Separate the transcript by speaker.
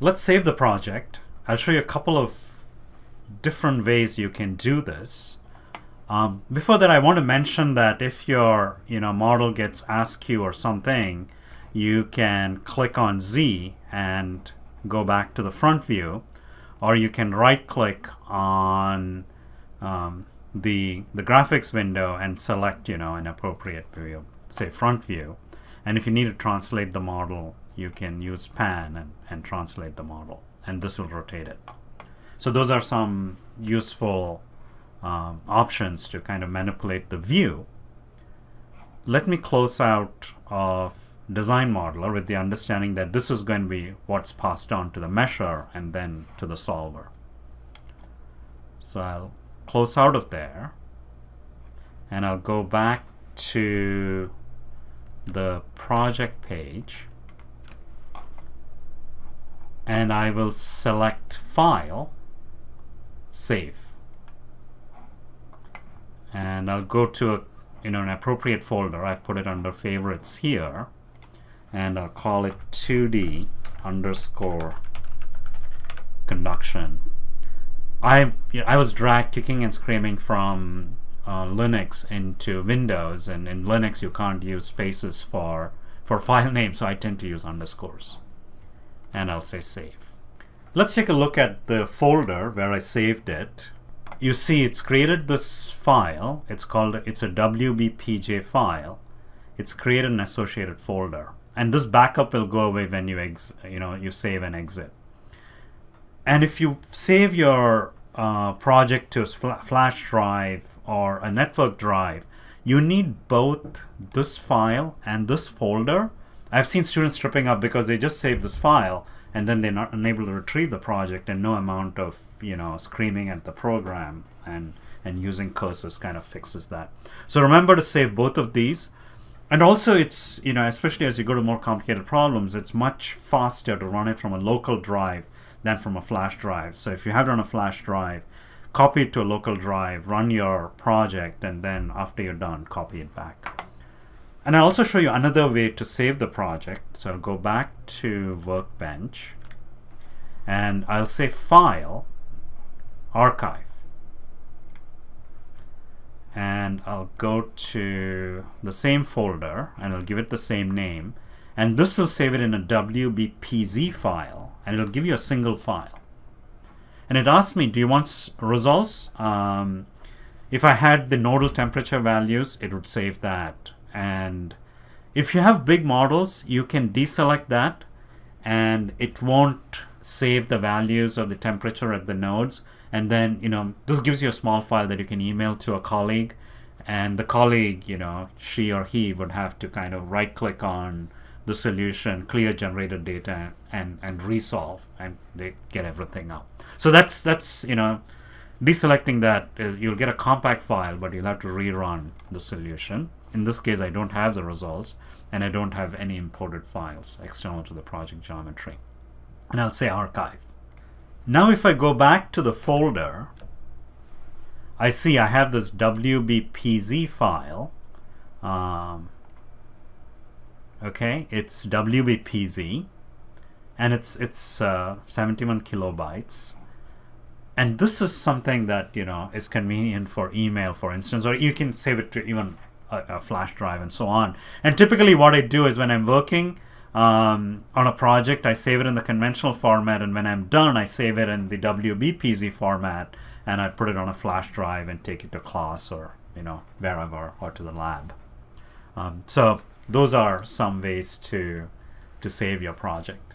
Speaker 1: Let's save the project. I'll show you a couple of different ways you can do this. Before that, I want to mention that if your model gets askew or something, you can click on Z and go back to the front view, or you can right click on the graphics window and select an appropriate view, say front view. And if you need to translate the model, you can use pan and translate the model, and this will rotate it. So those are some useful options to kind of manipulate the view. Let me close out of Design Modeler with the understanding that this is going to be what's passed on to the mesher and then to the solver. So I'll close out of there, and I'll go back to the project page, and I will select File, Save, and I'll go to an appropriate folder. I've put it under Favorites here, and I'll call it 2D underscore conduction. I was dragged kicking and screaming from Linux into Windows, and in Linux you can't use spaces for file names, so I tend to use underscores. And I'll say save. Let's take a look at the folder where I saved it. You see it's created this file. It's a WBPJ file. It's created an associated folder, and this backup will go away when you save and exit. And if you save your project to a flash drive or a network drive, you need both this file and this folder. I've seen students tripping up because they just save this file and then they're not unable to retrieve the project, and no amount of screaming at the program and using cursors kind of fixes that. So remember to save both of these. And also it's especially as you go to more complicated problems, it's much faster to run it from a local drive than from a flash drive. So if you have it on a flash drive, copy it to a local drive, run your project, and then after you're done, copy it back. And I'll also show you another way to save the project. So I'll go back to Workbench, and I'll say File, Archive. And I'll go to the same folder, and I'll give it the same name. And this will save it in a WBPZ file, and it'll give you a single file. And it asks me, do you want results? If I had the nodal temperature values, it would save that. And if you have big models, you can deselect that, and it won't save the values of the temperature at the nodes. And then, this gives you a small file that you can email to a colleague, and the colleague, she or he would have to kind of right click on the solution, clear generated data, and resolve, and they get everything up. So that's deselecting that you'll get a compact file, but you'll have to rerun the solution. In this case, I don't have the results, and I don't have any imported files external to the project geometry. And I'll say archive. Now if I go back to the folder, I see I have this WBPZ file. Okay, it's WBPZ, and it's 71 kilobytes. And this is something that is convenient for email, for instance, or you can save it to even a flash drive and so on. And typically what I do is when I'm working on a project, I save it in the conventional format, and when I'm done, I save it in the WBPZ format, and I put it on a flash drive and take it to class or wherever, or to the lab. So those are some ways to save your project.